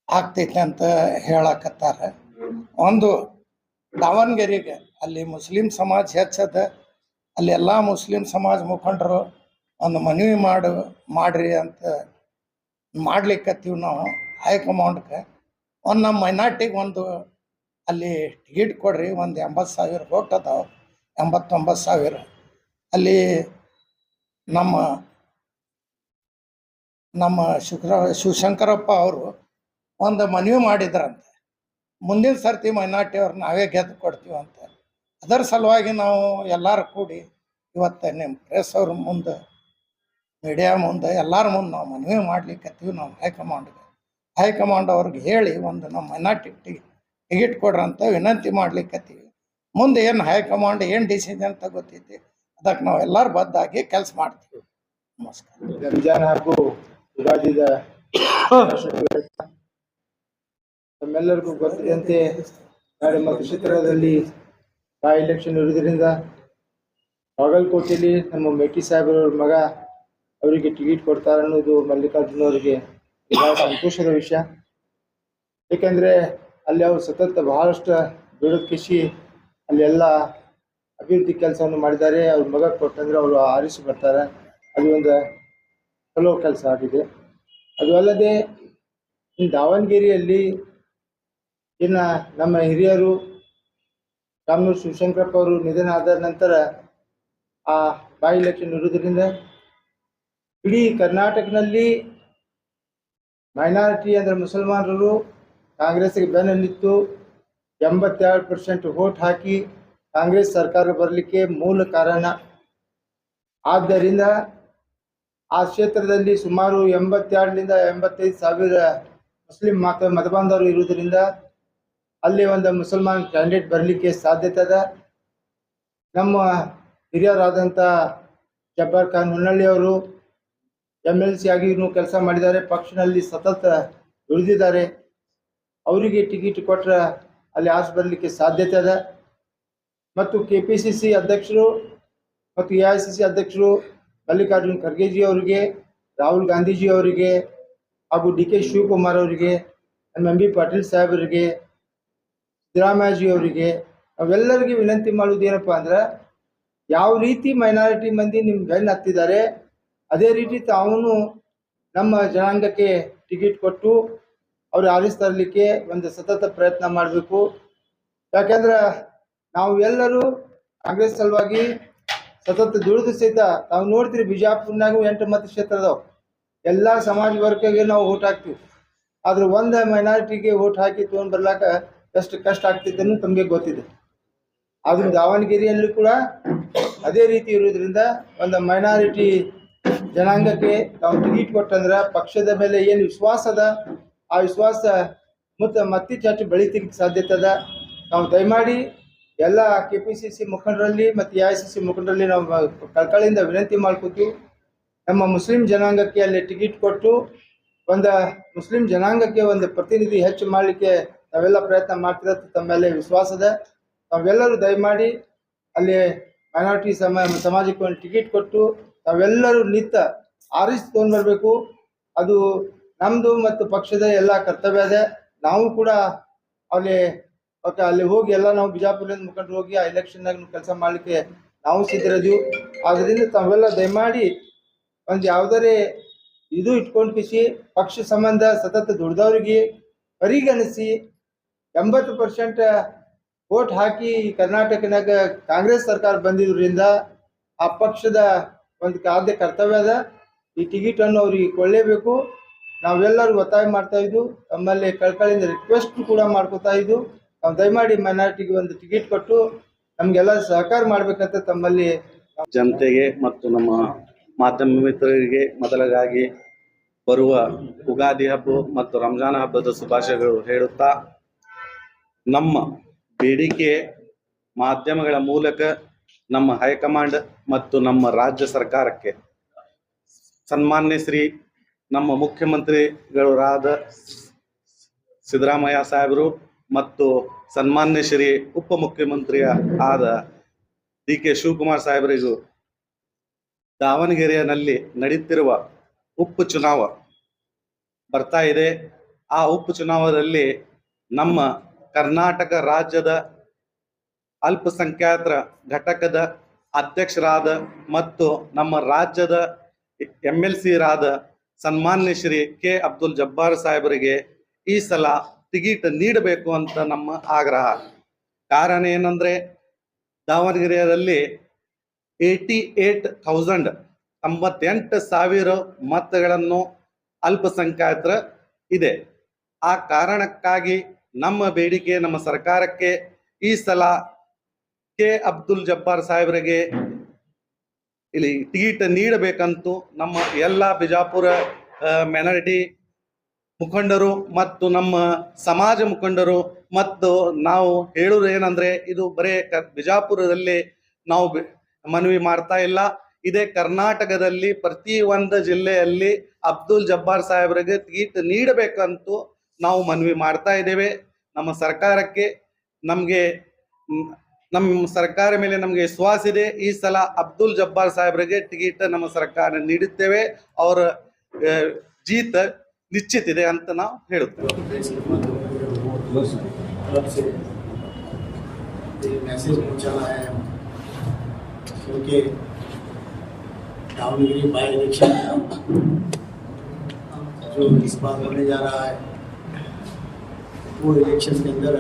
ಆಗ್ತೈತೆ ಅಂತ ಹೇಳಕತ್ತಾರೆ. ಒಂದು ದಾವಣಗೆರೆಗೆ ಅಲ್ಲಿ ಮುಸ್ಲಿಂ ಸಮಾಜ ಹೆಚ್ಚದ, ಅಲ್ಲಿ ಎಲ್ಲ ಮುಸ್ಲಿಂ ಸಮಾಜ ಮುಖಂಡರು ಒಂದು ಮನವಿ ಮಾಡ್ರಿ ಅಂತ ಮಾಡ್ಲಿಕ್ಕತ್ತೀವಿ ನಾವು ಹೈಕಮಾಂಡ್ಗೆ. ಒಂದು ನಮ್ಮ ಮೈನಾರ್ಟಿಗೆ ಒಂದು ಅಲ್ಲಿ ಟಿಕೆಟ್ ಕೊಡ್ರಿ, ಒಂದು 80,000 ವೋಟ್ ಅದಾವೆ, 89,000. ಅಲ್ಲಿ ನಮ್ಮ ಶಿವಶಂಕರಪ್ಪ ಅವರು ಒಂದು ಮನವಿ ಮಾಡಿದ್ರಂತೆ, ಮುಂದಿನ ಸರ್ತಿ ಮೈನಾರ್ಟಿ ಅವ್ರು ನಾವೇ ಗೆದ್ದು ಕೊಡ್ತೀವಿ ಅಂತ. ಅದರ ಸಲುವಾಗಿ ನಾವು ಎಲ್ಲರೂ ಕೂಡಿ ಇವತ್ತು ನಿಮ್ಮ ಪ್ರೆಸ್ ಅವ್ರ ಮುಂದೆ, ಮೀಡಿಯಾ ಮುಂದೆ, ಎಲ್ಲರ ಮುಂದೆ ನಾವು ಮನವಿ ಮಾಡ್ಲಿಕ್ಕತ್ತೀವಿ. ನಾವು ಹೈಕಮಾಂಡ್ ಅವ್ರಿಗೆ ಹೇಳಿ ಒಂದು ನಮ್ಮ ಮೈನಾರಿಟಿ ಟಿಕೆಟ್ ಕೊಡ್ರಿ ಅಂತ ವಿನಂತಿ ಮಾಡ್ಲಿಕ್ಕತ್ತೀವಿ. ಮುಂದೆ ಏನು ಹೈಕಮಾಂಡ್ ಏನು ಡಿಸಿಷನ್ ತಗೋತೈತಿ ಅದಕ್ಕೆ ನಾವು ಎಲ್ಲರೂ ಬದ್ದಾಗಿ ಕೆಲಸ ಮಾಡ್ತೀವಿ. ನಮಸ್ಕಾರ. ರಂಜಾನ್ ಹಾಗೂ ಯುಗಾದಿದ ನಮ್ಮೆಲ್ಲರಿಗೂ ಗೊತ್ತಿದಂತೆ ನಾಳೆ ಮತ್ತು ಕ್ಷೇತ್ರದಲ್ಲಿ ಬೈ ಎಲೆಕ್ಷನ್ ಇರುವುದರಿಂದ ಬಾಗಲಕೋಟೆಯಲ್ಲಿ ನಮ್ಮ ಮೇಟಿ ಸಾಹೇಬ್ರವ್ರ ಮಗ ಅವರಿಗೆ ಟಿಕೆಟ್ ಕೊಡ್ತಾರೆ ಅನ್ನೋದು ಮಲ್ಲಿಕಾರ್ಜುನ ಅವರಿಗೆ ಬಹಳ ಸಂತೋಷದ ವಿಷಯ. ಏಕೆಂದರೆ ಅಲ್ಲಿ ಅವರು ಸತತ ಬಹಳಷ್ಟು ದುಡಿದು ಕಿಸಿ ಅಲ್ಲಿ ಎಲ್ಲ ಅಭಿವೃದ್ಧಿ ಕೆಲಸವನ್ನು ಮಾಡಿದ್ದಾರೆ. ಅವ್ರ ಮಗ ಕೊಟ್ಟಂದ್ರೆ ಅವರು ಆರಿಸಿ ಬರ್ತಾರೆ. ಅದು ಒಂದು ಚಲೋ ಕೆಲಸ ಆಗಿದೆ. ಅದು ಅಲ್ಲದೆ ಇನ್ನು ದಾವಣಗೆರೆಯಲ್ಲಿ ಇನ್ನು ನಮ್ಮ ಹಿರಿಯರು ರಾಮನೂರು ಶಿವಶಂಕರಪ್ಪ ಅವರು ನಿಧನ ಆದ ನಂತರ ಆ ಬೈ ಎಲೆಕ್ಷನ್ ಇರುವುದರಿಂದ ಇಡೀ ಕರ್ನಾಟಕದಲ್ಲಿ ಮೈನಾರಿಟಿ ಅಂದರೆ ಮುಸಲ್ಮಾನರು ಕಾಂಗ್ರೆಸ್ಗೆ ಬೆನ್ನೆನಿತ್ತು 82% ವೋಟ್ ಹಾಕಿ ಕಾಂಗ್ರೆಸ್ ಸರ್ಕಾರ ಬರಲಿಕ್ಕೆ ಮೂಲ ಕಾರಣ. ಆದ್ದರಿಂದ ಆ ಕ್ಷೇತ್ರದಲ್ಲಿ ಸುಮಾರು 82ರಿಂದ 85 ಸಾವಿರ ಮುಸ್ಲಿಂ ಮತಬಾಂಧವರು ಇರುವುದರಿಂದ ಅಲ್ಲಿ ಒಂದು ಮುಸಲ್ಮಾನ್ ಕ್ಯಾಂಡಿಡೇಟ್ ಬರಲಿಕ್ಕೆ ಸಾಧ್ಯತೆ ಅದ. ನಮ್ಮ ಹಿರಿಯರಾದಂಥ ಜಬ್ಬಾರ್ ಖಾನ್ ಹುನ್ನಳ್ಳಿ ಅವರು MLC ಆಗಿ ಕೆಲಸ ಮಾಡಿದ್ದಾರೆ. ಪಕ್ಷದಲ್ಲಿ ಸತತ ಉಳಿದಿದ್ದಾರೆ. ಅವರಿಗೆ ಟಿಕೆಟ್ ಕೊಟ್ಟರೆ ಅಲ್ಲಿ ಆಸೆ ಬರಲಿಕ್ಕೆ ಸಾಧ್ಯತೆ ಅದ. ಮತ್ತು KPCC ಅಧ್ಯಕ್ಷರು ಮತ್ತು AICC ಅಧ್ಯಕ್ಷರು ಮಲ್ಲಿಕಾರ್ಜುನ್ ಖರ್ಗೆಜಿ ಅವರಿಗೆ, ರಾಹುಲ್ ಗಾಂಧೀಜಿ ಅವರಿಗೆ ಹಾಗೂ DK ಶಿವಕುಮಾರ್ ಅವರಿಗೆ, MB ಪಾಟೀಲ್ ಸಾಹೇಬರಿಗೆ, ಸಿದ್ದರಾಮಯ್ಯಜಿ ಅವರಿಗೆ ಅವೆಲ್ಲರಿಗೆ ವಿನಂತಿ ಮಾಡೋದು ಏನಪ್ಪ ಅಂದ್ರೆ, ಯಾವ ರೀತಿ ಮೈನಾರಿಟಿ ಮಂದಿ ನಿಮ್ಮ ಬೆನ್ನು ಹತ್ತಿದ್ದಾರೆ ಅದೇ ರೀತಿ ತಾವು ನಮ್ಮ ಜನಾಂಗಕ್ಕೆ ಟಿಕೆಟ್ ಕೊಟ್ಟು ಅವ್ರು ಆರಿಸಿ ತರಲಿಕ್ಕೆ ಒಂದು ಸತತ ಪ್ರಯತ್ನ ಮಾಡಬೇಕು. ಯಾಕೆಂದ್ರೆ ನಾವು ಎಲ್ಲರೂ ಕಾಂಗ್ರೆಸ್ ಸಲುವಾಗಿ ಸತತ ದುಡಿದು ಸಹಿತ ನಾವು ನೋಡ್ತೀರಿ, ಬಿಜಾಪುರ್ನಾಗೂ 8 ಮತಕ್ಷೇತ್ರ ಅದಾವೆ. ಎಲ್ಲ ಸಮಾಜ ವರ್ಗಕ್ಕೆ ನಾವು ಓಟ್ ಹಾಕ್ತೀವಿ. ಆದ್ರೆ ಒಂದು ಮೈನಾರಿಟಿಗೆ ಓಟ್ ಹಾಕಿ ತೊಗೊಂಡು ಬರ್ಲಾಕ ಎಷ್ಟು ಕಷ್ಟ ಆಗ್ತಿದೆ ಅನ್ನೋದು ತಮಗೆ ಗೊತ್ತಿದೆ. ಆದ್ರೂ ದಾವಣಗೆರೆಯಲ್ಲೂ ಕೂಡ ಅದೇ ರೀತಿ ಇರೋದ್ರಿಂದ ಒಂದು ಮೈನಾರಿಟಿ ಜನಾಂಗಕ್ಕೆ ನಾವು ಟಿಕೆಟ್ ಕೊಟ್ಟಂದ್ರೆ ಪಕ್ಷದ ಮೇಲೆ ಏನು ವಿಶ್ವಾಸ ಅದ ಆ ವಿಶ್ವಾಸ ಮತ್ತಿಷ್ಟು ಬೆಳಿತಿಕ್ಕೆ ಸಾಧ್ಯತೆ ಅದ. ನಾವು ದಯಮಾಡಿ ಎಲ್ಲ KPCC ಮುಖಂಡರಲ್ಲಿ ಮತ್ತು AICC ಮುಖಂಡರಲ್ಲಿ ನಾವು ಕಳಕಳಿಯಿಂದ ವಿನಂತಿ ಮಾಡ್ಕೊತೀವಿ. ನಮ್ಮ ಮುಸ್ಲಿಂ ಜನಾಂಗಕ್ಕೆ ಅಲ್ಲಿ ಟಿಕೆಟ್ ಕೊಟ್ಟು ಒಂದು ಮುಸ್ಲಿಂ ಜನಾಂಗಕ್ಕೆ ಒಂದು ಪ್ರತಿನಿಧಿ ಹೆಚ್ಚು ಮಾಡಲಿಕ್ಕೆ ನಾವೆಲ್ಲ ಪ್ರಯತ್ನ ಮಾಡ್ತಿರೋದು ತಮ್ಮ ಮೇಲೆ ವಿಶ್ವಾಸ ಇದೆ. ನಾವೆಲ್ಲರೂ ದಯಮಾಡಿ ಅಲ್ಲಿ ಮೈನಾರಿಟಿ ಸಮಾಜಕ್ಕೆ ಒಂದು ಟಿಕೆಟ್ ಕೊಟ್ಟು ನಾವೆಲ್ಲರೂ ನಿಂತ ಆರಿಸಿ ತೊಗೊಂಡು ಬರಬೇಕು. ಅದು ನಮ್ಮದು ಮತ್ತು ಪಕ್ಷದ ಎಲ್ಲ ಕರ್ತವ್ಯ ಇದೆ. ನಾವು ಕೂಡ ಅಲ್ಲಿ ಹೋಗಿ ಎಲ್ಲ ನಾವು ಬಿಜಾಪುರದಿಂದ ಮುಖಂಡರು ಹೋಗಿ ಆ ಎಲೆಕ್ಷನ್ನಾಗ ಕೆಲಸ ಮಾಡಲಿಕ್ಕೆ ನಾವು ಸಿದ್ಧರಿದ್ದೀವಿ. ಆದ್ದರಿಂದ ತಾವೆಲ್ಲ ದಯಮಾಡಿ ಒಂದು ಯಾವುದೇ ಇದು ಇಟ್ಕೊಂಡು ಕಿಸಿ ಪಕ್ಷ ಸಂಬಂಧ ಸತತ ದುಡ್ದವ್ರಿಗೆ ಪರಿಗಣಿಸಿ 80% ವೋಟ್ ಹಾಕಿ ಕರ್ನಾಟಕನಾಗ ಕಾಂಗ್ರೆಸ್ ಸರ್ಕಾರ ಬಂದಿದ್ದರಿಂದ ಆ ಪಕ್ಷದ ಒಂದು ಆದ್ಯ ಕರ್ತವ್ಯ ಅದ. ಈ ಟಿಕೆಟನ್ನು ಅವ್ರಿಗೆ ಕೊಳ್ಳೇಬೇಕು. ನಾವೆಲ್ಲರೂ ಒತ್ತಾಯ ಮಾಡ್ತಾ ಇದ್ದು ತಮ್ಮಲ್ಲಿ ಕಳಕಳಿಯಿಂದ ರಿಕ್ವೆಸ್ಟ್ ಕೂಡ ಮಾಡ್ಕೋತಾ ಇದ್ದು ನಾವು ದಯಮಾಡಿ ಮೈನಾರಿಟಿಗೆ ಒಂದು ಟಿಕೆಟ್ ಕೊಟ್ಟು ನಮಗೆಲ್ಲ ಸಹಕಾರ ಮಾಡಬೇಕಂತ ತಮ್ಮಲ್ಲಿ ಜನತೆಗೆ ಮತ್ತು ನಮ್ಮ ಮಾಧ್ಯಮ ಮಿತ್ರರಿಗೆ ಮೊದಲಾಗಿ ಬರುವ ಉಗಾದಿ ಹಬ್ಬ ಮತ್ತು ರಂಜಾನ್ ಹಬ್ಬದ ಶುಭಾಶಯಗಳು ಹೇಳುತ್ತಾ, ನಮ್ಮ ಬೇಡಿಕೆ ಮಾಧ್ಯಮಗಳ ಮೂಲಕ ನಮ್ಮ ಹೈಕಮಾಂಡ್ ಮತ್ತು ನಮ್ಮ ರಾಜ್ಯ ಸರ್ಕಾರಕ್ಕೆ ಸನ್ಮಾನ್ಯ ಶ್ರೀ ನಮ್ಮ ಮುಖ್ಯಮಂತ್ರಿಗಳಾದ ಸಿದ್ದರಾಮಯ್ಯ ಸಾಹೇಬರು ಮತ್ತು ಸನ್ಮಾನ್ಯ ಶ್ರೀ ಉಪಮುಖ್ಯಮಂತ್ರಿಯ ಆದ DK ಶಿವಕುಮಾರ್ ಸಾಹೇಬರಿಗೂ ದಾವಣಗೆರೆಯಲ್ಲಿ ನಡೆಯುತ್ತಿರುವ ಉಪಚುನಾವ ಬರ್ತಾ ಇದೆ. ಆ ಉಪಚುನಾವದಲ್ಲಿ ನಮ್ಮ ಕರ್ನಾಟಕ ರಾಜ್ಯದ ಅಲ್ಪಸಂಖ್ಯಾತರ ಘಟಕದ ಅಧ್ಯಕ್ಷರಾದ ಮತ್ತು ನಮ್ಮ ರಾಜ್ಯದ MLC ರಾದ ಸನ್ಮಾನ್ಯ ಶ್ರೀ K ಅಬ್ದುಲ್ ಜಬ್ಬಾರ್ ಸಾಹೇಬರಿಗೆ ಈ ಸಲ ಟಿಕೆಟ್ ನೀಡಬೇಕು ಅಂತ ನಮ್ಮ ಆಗ್ರಹ. ಕಾರಣ ಏನಂದ್ರೆ, ದಾವಣಗೆರೆಯಲ್ಲಿ 88,000 ಮತಗಳನ್ನು ಅಲ್ಪಸಂಖ್ಯಾತರ ಇದೆ. ಆ ಕಾರಣಕ್ಕಾಗಿ ನಮ್ಮ ಬೇಡಿಕೆ ನಮ್ಮ ಸರ್ಕಾರಕ್ಕೆ ಈ ಸಲ K ಅಬ್ದುಲ್ ಜಬ್ಬಾರ್ ಸಾಹೇಬರಿಗೆ ಇಲ್ಲಿ ಟಿಕೆಟ್ ನೀಡಬೇಕಂತೂ ನಮ್ಮ ಎಲ್ಲ ಬಿಜಾಪುರ ಮೈನಾರಿಟಿ ಮುಖಂಡರು ಮತ್ತು ನಮ್ಮ ಸಮಾಜ ಮುಖಂಡರು ಮತ್ತು ನಾವು ಹೇಳೋದು ಏನಂದ್ರೆ ಇದು ಬರೇ ಬಿಜಾಪುರದಲ್ಲಿ ನಾವು ಮನವಿ ಮಾಡ್ತಾ ಇಲ್ಲ, ಇದೇ ಕರ್ನಾಟಕದಲ್ಲಿ ಪ್ರತಿ ಒಂದು ಜಿಲ್ಲೆಯಲ್ಲಿ ಅಬ್ದುಲ್ ಜಬ್ಬಾರ್ ಸಾಹೇಬರಿಗೆ ಟಿಕೆಟ್ ನೀಡಬೇಕಂತೂ ನಾವು ಮನವಿ ಮಾಡ್ತಾ ಇದ್ದೇವೆ. ನಮ್ಮ ಸರ್ಕಾರಕ್ಕೆ ನಮ್ಮ ಸರ್ಕಾರ ಮೇಲೆ ನಮಗೆ ವಿಶ್ವಾಸ ಇದೆ. ಈ ಸಲ ಅಬ್ದುಲ್ ಜಬ್ಬಾರ್ ಸಾಹೇಬರಿಗೆ ಟಿಕೆಟ್ ನಮ್ಮ ಸರ್ಕಾರ ನೀಡುತ್ತೇವೆ. ಅವರ ಜೀತ निश्चित ಇದೆ ಅಂತ ನಾವು ಹೇಳುತ್ತೇವೆ. मैसेज पहुंचाना है क्योंकि दावणगिरी बाई इलेक्शन जो इस बार होने जा रहा है वो इलेक्शन के अंदर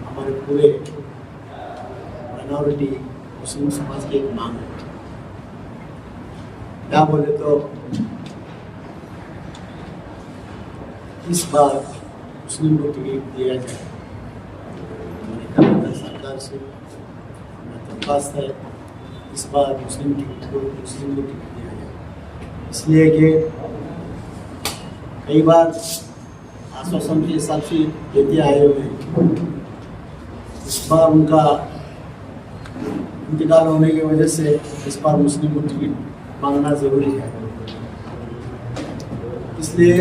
हमारे पूरे माइनॉरिटी मुस्लिम समाज की एक मांग है। क्या बोले तो इस बार मुस्लिम को टिकट दिया जाए। हमारी कर्नाटक सरकार से हमें दरख्वास्त है इस बार मुस्लिम को टिकट दिया जाए, इसलिए कि कई बार आश्वासन के हिसाब से देते आए हुए हैं। इस बार उनका इंतकाल होने की वजह से इस बार मुस्लिम को टिकट मांगना ज़रूरी है, इसलिए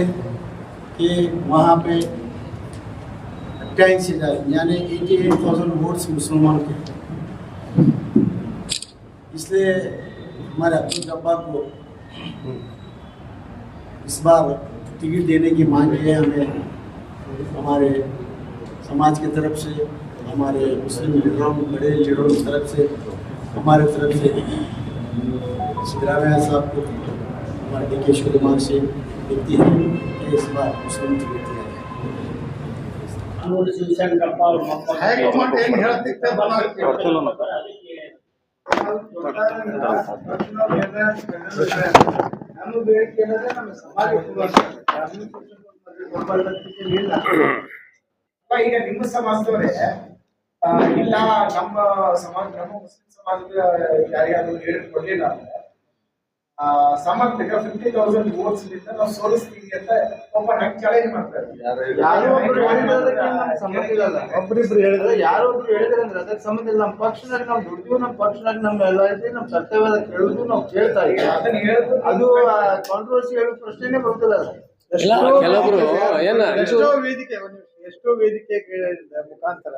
कि वहाँ पे 28,000 यानी 88,000 वोट्स मुसलमान के, इसलिए हमारे अब्दुल जब्बार को इस बार टिकट देने की मांग है। हमें हमारे समाज की तरफ से, हमारे मुस्लिम लीडरों, बड़े लीडरों की तरफ से, हमारे तरफ से सिद्धरामैया साहब को, हमारे DK शिवकुमार से विनती है कि इस बार मुस्लिम टिकट दिया जाए। ಹೈಕಮಾಂಡ್ ಏನು ಹೇಳ್ತಿತ್ತೆ ನಮ್ಮ ಬೇಡಿಕೆ ಏನಂದ್ರೆ ನಮ್ಮ ಸಮಾಜ ಈಗ ನಿಮ್ಮ ಸಮಾಜದವರೇ ಇಲ್ಲ ನಮ್ಮ ಸಮಾಜ, ನಮ್ಮ ಮುಸ್ಲಿಂ ಸಮಾಜದ ಯಾರ್ಯಾರು ಹೇಳಿಕೊಡ್ಲಿಲ್ಲ ಅಂದ್ರೆ ಸಮರ್ಥಕ 50,000 ವೋಟ್ಸ್ ನಿಂದ ನಾವು ಸೋಲಿಸ್ತೀವಿ ಅಂತ ಓಪನ್ ಆಗಿ ಚಾಲೆಂಜ್ ಮಾಡ್ತಾರೆ. ಒಬ್ಬರಿಬ್ರು ಹೇಳಿದ್ರೆ ಯಾರೋ ಒಬ್ರು ಹೇಳಿದ್ರೆ ಅಂದ್ರೆ ಅದಕ್ಕೆ ಸಂಬಂಧ ಇಲ್ಲ. ನಮ್ಮ ಪಕ್ಷದಲ್ಲಿ ನಾವು ದುಡ್ಡು, ನಮ್ಮ ಪಕ್ಷದಲ್ಲಿ ನಮ್ಮ ಎಲ್ಲ ಇದೆ, ನಮ್ಮ ಕರ್ತವ್ಯದ ಕೇಳುದು ನಾವು ಕೇಳ್ತಾ ಇದ್ದೀವಿ. ಅದನ್ನ ಹೇಳಿದ್ರು ಅದು ಕಾಂಟ್ರವರ್ಸಿ ಹೇಳೋ ಪ್ರಶ್ನೆನೇ ಬರ್ತಲ್ಲ. ಕೆಲವೊಬ್ರು ಎಷ್ಟೋ ವೇದಿಕೆ ಮುಖಾಂತರ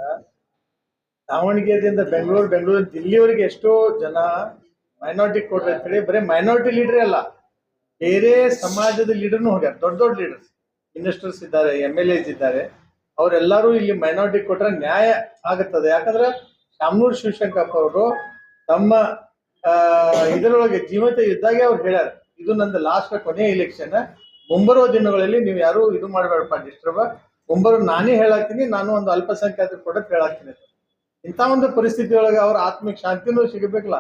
ದಾವಣಗೆರೆಯಿಂದ ಬೆಂಗಳೂರು ದಿಲ್ಲಿವರೆಗೆ ಎಷ್ಟೋ ಜನ ಮೈನಾರಿಟಿ ಕೊಡ್ರಿ ಅಂತ ಹೇಳಿ ಬರೀ ಮೈನಾರಿಟಿ ಲೀಡರೇ ಅಲ್ಲ, ಬೇರೆ ಸಮಾಜದ ಲೀಡರ್ನು ಹೋಗ್ಯಾರ. ದೊಡ್ಡ ದೊಡ್ಡ ಲೀಡರ್ಸ್, ಮಿನಿಸ್ಟರ್ಸ್ ಇದ್ದಾರೆ, MLAs ಇದ್ದಾರೆ. ಅವರೆಲ್ಲರೂ ಇಲ್ಲಿ ಮೈನಾರಿಟಿ ಕೊಟ್ರೆ ನ್ಯಾಯ ಆಗುತ್ತದೆ. ಯಾಕಂದ್ರೆ ಶಾಮನೂರ್ ಶಿವಶಂಕರಪ್ಪ ಅವರು ತಮ್ಮ ಇದರೊಳಗೆ ಜೀವಂತ ಇದ್ದಾಗೆ ಅವ್ರು ಹೇಳ್ಯಾರ, ಇದು ನಂದು ಲಾಸ್ಟ್ ಕೊನೆಯ ಇಲೆಕ್ಷನ್, ಮುಂಬರುವ ದಿನಗಳಲ್ಲಿ ನೀವು ಯಾರು ಇದು ಮಾಡಬೇಡಪ್ಪ ಡಿಸ್ಟರ್ಬ್, ಮುಂಬರುವ ನಾನೇ ಹೇಳಾಕ್ತೀನಿ, ನಾನು ಒಂದು ಅಲ್ಪಸಂಖ್ಯಾತರು ಕೊಡಕ್ಕೆ ಹೇಳಾಕ್ತೀನಿ. ಇಂಥ ಒಂದು ಪರಿಸ್ಥಿತಿ ಒಳಗೆ ಅವ್ರ ಆತ್ಮಿಕ ಶಾಂತಿನೂ ಸಿಗಬೇಕಲ್ಲ.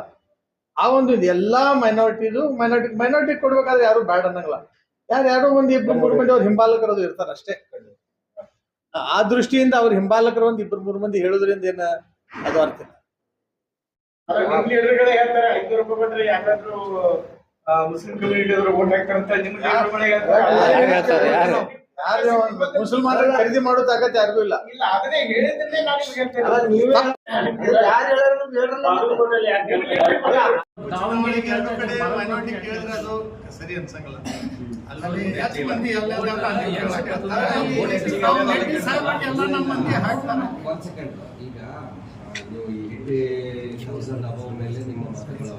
ಆ ಒಂದು ಎಲ್ಲಾ ಮೈನಾರಿಟಿ ಕೊಡ್ಬೇಕಾದ್ರೆ ಯಾರು ಬ್ಯಾಡ ಅನ್ನಂಗಿಲ್ಲ. ಯಾರೋ ಒಂದು ಇಬ್ಬರು ಮೂರು ಮಂದಿ ಅವ್ರ ಹಿಂಬಾಲಕರದು ಇರ್ತಾರ ಅಷ್ಟೇ. ಆ ದೃಷ್ಟಿಯಿಂದ ಅವ್ರ ಹಿಂಬಾಲಕರು ಒಂದು ಇಬ್ಬರು ಮೂರು ಮಂದಿ ಹೇಳೋದ್ರಿಂದ ಏನ ಅದು ಅರ್ಥ ಇಲ್ಲ. ಎದುರುಗಡೆ ಹೇಳ್ತಾರೆ 500 ರೂಪಾಯಿ ಕೊಟ್ರೆ ಯಾರಾದ್ರೂ ಮುಸ್ಲಿಂ ಕಮ್ಯುನಿಟಿ ಅವರು ವೋಟ್ ಹಾಕ್ತಾರಂತ ನಿಮ್ಮ ಯಾರು ಮುಸಲ್ಮಾನರು ಖರೀದಿ ಮಾಡೋ ತಾಕತ್ ಯಾರಿಗೂ ಇಲ್ಲ. ಅದನ್ನೇ ಹೇಳಿದ್ರೆ ನಾನು ಸರಿ ಅನ್ಸಂಗಲ್ಲ. ಈಗ ನೀವು 80,000 ಅಬೌವ್ ಮೇಲೆ ನಿಮ್ಮ ಮತಗಳು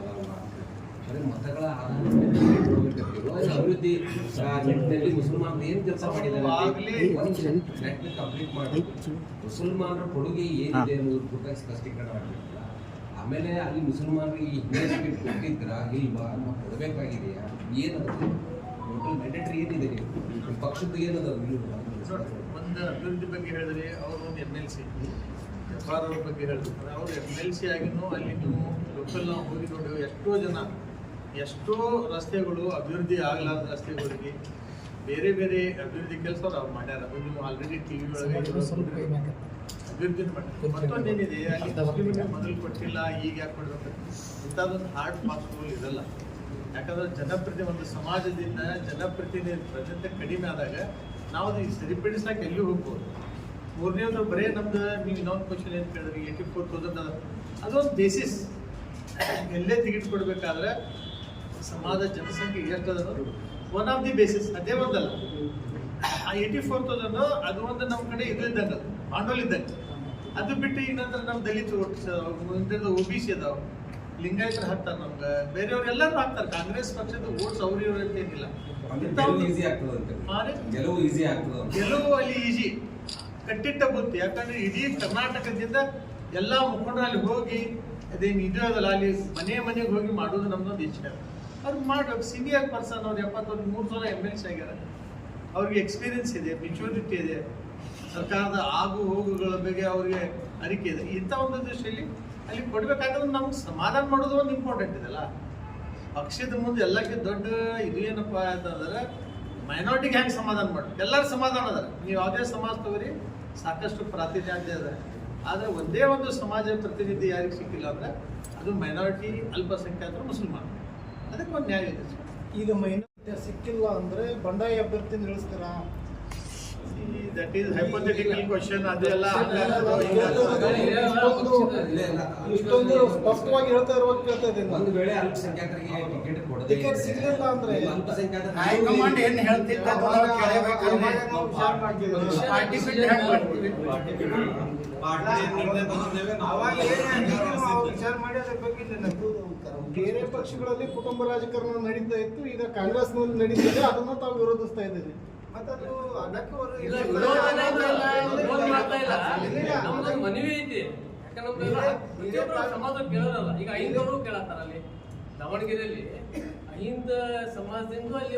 ಬರೀ ಮತಗಳ ಅಭಿವೃದ್ಧಿ ನಿಟ್ಟಿನಲ್ಲಿ ಮುಸಲ್ಮಾನರು ಏನು ಕೆಲಸ ಮಾಡಿದ್ದಾರೆ ಕಂಪ್ಲೀಟ್ ಮಾಡಿ ಮುಸಲ್ಮಾನರ ಕೊಡುಗೆ ಏನಿದೆ ಅನ್ನೋದ್ರ ಕೂಡ ಸ್ಪಷ್ಟೀಕರಣ ಮಾಡಬೇಕಲ್ಲ. ಆಮೇಲೆ ಅಲ್ಲಿ ಮುಸಲ್ಮಾನರಿಗೆ ಇನ್ವೆಸ್ಟ್ಮೆಂಟ್ ಕೊಟ್ಟಿದ್ರಾ ಇಲ್ವಾ, ಕೊಡಬೇಕಾಗಿದೆಯಾ, ಏನದು ಟೋಟಲ್ ಮ್ಯಾಂಡೇಟರಿ ಏನಿದೆ, ನಿಮ್ಮ ಪಕ್ಷದ್ದು ಏನದ? ಒಂದು ಅಭಿವೃದ್ಧಿ ಬಗ್ಗೆ ಹೇಳಿದ್ರೆ ಅವರು ಒಂದು MLC ಜಬ್ಬಾರ್ ಅವ್ರ ಬಗ್ಗೆ ಹೇಳ್ತಾರೆ. ಅವ್ರು MLC ಆಗಿನೂ ಅಲ್ಲಿ ನೀವು ಲೋಕಲ್ ನಾವು ಹೋಗಿ ನೋಡಿ ಎಷ್ಟೋ ರಸ್ತೆಗಳು ಅಭಿವೃದ್ಧಿ ಆಗಲಾದ ರಸ್ತೆಗಳಿಗೆ ಬೇರೆ ಬೇರೆ ಅಭಿವೃದ್ಧಿ ಕೆಲಸ ಅವ್ರು ಮಾಡ್ಯಾರ. ಅದು ನೀವು ಆಲ್ರೆಡಿ TV ಒಳಗೆ ಅಭಿವೃದ್ಧಿ ಮಾಡಿದ್ರು. ಮತ್ತೊಂದೇನಿದೆ, ಅಲ್ಲಿ ಮುಸ್ಲಿಮರಿಗೆ ಮೊದಲು ಕೊಟ್ಟಿಲ್ಲ, ಈಗ ಯಾಕೆ ಕೊಡ್ಬೇಕು ಇಂಥದ್ದೊಂದು ಹಾರ್ಡ್ ಫಾಸ್ಟ್ ರೂಲ್ ಇರಲ್ಲ. ಯಾಕಂದ್ರೆ ಒಂದು ಸಮಾಜದಿಂದ ಜನಪ್ರತಿನಿಧಿ ಕಡಿಮೆ ಆದಾಗ ನಾವು ಅದು ಸರಿಪಡಿಸ್ಲಾಕ ಎಲ್ಲಿ ಹೋಗ್ಬೋದು. ಮೂರನೇದು ಬರೀ ನಮ್ದು ನೀವು ಇನ್ನೊಂದು ಕ್ವಶನ್ ಏನು ಕೇಳಿದ್ರಿ 84,000 ಅದೊಂದು ಬೇಸಿಸ್. ಎಲ್ಲೇ ಟಿಕೆಟ್ ಕೊಡಬೇಕಾದ್ರೆ ಸಮಾಜ ಜನಸಂಖ್ಯೆ ಎಷ್ಟು ಅದ ಒನ್ ಆಫ್ ದಿ ಬೇಸಿಸ್, ಅದೇ ಒಂದಲ್ಲ. ಆ 84,000 ಅದು ಒಂದು ನಮ್ಮ ಕಡೆ ಇದು ಇದ್ದಂಗೆ, ಬಾಂಡೋಲ್ ಇದ್ದಂಗೆ. ಅದು ಬಿಟ್ಟು ಈಗ ನಂತರ ನಮ್ಮ ದಲಿತ ಓಟ್ಸ್ OBC ಅದಾವ, ಲಿಂಗಾಯತರು ಹಾಕ್ತಾರೆ, ನಮ್ಗೆ ಬೇರೆಯವ್ರು ಎಲ್ಲರೂ ಹಾಕ್ತಾರೆ. ಕಾಂಗ್ರೆಸ್ ಪಕ್ಷದ ಓಟ್ಸ್ ಅವ್ರಿವ್ರು ಅಂತ ಏನಿಲ್ಲ. ಗೆಲುವು ಅಲ್ಲಿ ಈಜಿ ಕಟ್ಟಿಟ್ಟ ಬುತ್ತಿ. ಯಾಕಂದ್ರೆ ಇಡೀ ಕರ್ನಾಟಕದಿಂದ ಎಲ್ಲ ಮುಖಂಡರು ಅಲ್ಲಿ ಹೋಗಿ ಅದೇನು ಇದು ಅದಲ್ಲ, ಅಲ್ಲಿ ಮನೆಗೆ ಹೋಗಿ ಮಾಡೋದು ನಮ್ದೊಂದು ಇಚ್ಛೆ. ಅವ್ರು ಮಾಡ್ಬೇಕು. ಸೀನಿಯರ್ ಪರ್ಸನ್ ಅವ್ರು 73 ಸಲ MLC ಆಗ್ಯಾರ, ಅವ್ರಿಗೆ ಎಕ್ಸ್ಪೀರಿಯನ್ಸ್ ಇದೆ, ಮೆಚೂರಿಟಿ ಇದೆ, ಸರ್ಕಾರದ ಆಗು ಹೋಗುಗಳ ಬಗ್ಗೆ ಅವ್ರಿಗೆ ಅರಿಕೆ ಇದೆ. ಇಂಥ ಒಂದು ದೃಷ್ಟಿಯಲ್ಲಿ ಅಲ್ಲಿ ಕೊಡ್ಬೇಕಾದ್ರೆ ನಮ್ಗೆ ಸಮಾಧಾನ ಮಾಡೋದು ಒಂದು ಇಂಪಾರ್ಟೆಂಟ್ ಇದೆಲ್ಲ. ಪಕ್ಷದ ಮುಂದೆ ಎಲ್ಲಕ್ಕೆ ದೊಡ್ಡ ಇದು ಏನಪ್ಪ ಅಂತಂದ್ರೆ ಮೈನಾರಿಟಿಗೆ ಹೆಂಗೆ ಸಮಾಧಾನ ಮಾಡ್ಬೇಕು. ಎಲ್ಲರೂ ಸಮಾಧಾನ ಅದಾರೆ, ನೀವು ಯಾವುದೇ ಸಮಾಜ ತಗೋರಿ ಸಾಕಷ್ಟು ಪ್ರಾತಿನಿಧ್ಯ ಇದೆ. ಆದರೆ ಒಂದೇ ಒಂದು ಸಮಾಜ ಪ್ರತಿನಿಧಿ ಯಾರಿಗೆ ಸಿಕ್ಕಿಲ್ಲ ಅಂದ್ರೆ ಅದು ಮೈನಾರಿಟಿ, ಅಲ್ಪಸಂಖ್ಯಾತರು, ಮುಸಲ್ಮಾನರು. ಅದಕ್ಕೆ ಒಂದು ನ್ಯಾಯ ಇದೆ. ಈಗ ಮೈನಾರಿಟಿ ಸಿಕ್ಕಿಲ್ಲ ಅಂದ್ರೆ ಬಂಡಾಯ ಅಭ್ಯರ್ಥಿ ನಿಲ್ಲಿಸ್ತಾರ? That is hypothetical question. ಅದೆಲ್ಲ ಇಷ್ಟೊಂದು ಸ್ಪಷ್ಟವಾಗಿ ಹೇಳ್ತಾ ಇರುವಾಗ ಕೇಳ್ತಾ ಇದ್ದೀನಿ. ಒಂದು ವೇಳೆ ಅಲ್ಪಸಂಖ್ಯಾತರಿಗೆ ಟಿಕೆಟ್ ಸಿಗಲಿಲ್ಲ ಅಂದ್ರೆ ಹೈಕಮಾಂಡ್ ಏನ್ ಹೇಳ್ತಿತ್ತು ವಿಚಾರ ಮಾಡಿ ಅದ್ರ ಬಗ್ಗೆ ಬೇರೆ ಪಕ್ಷಗಳಲ್ಲಿ ಕುಟುಂಬ ರಾಜಕಾರಣ ನಡೀತಾ ಇತ್ತು, ಈಗ ಕಾಂಗ್ರೆಸ್ನಲ್ಲಿ ನಡೀತಿದೆ, ಅದನ್ನ ತಾವು ವಿರೋಧಿಸ್ತಾ ಇದ್ದೀರಿ. ಮನವಿ ಐತಿ. ಯಾಕಂದ್ರೆ ಸಮಾಜ ಕೇಳೋರಲ್ಲ, ಈಗ ಐದವರು ಕೇಳತ್ತಾರ. ಅಲ್ಲಿ ದಾವಣಗೆರೆಯಲ್ಲಿ 5 ಸಮಾಜದಿಂದ ಅಲ್ಲಿ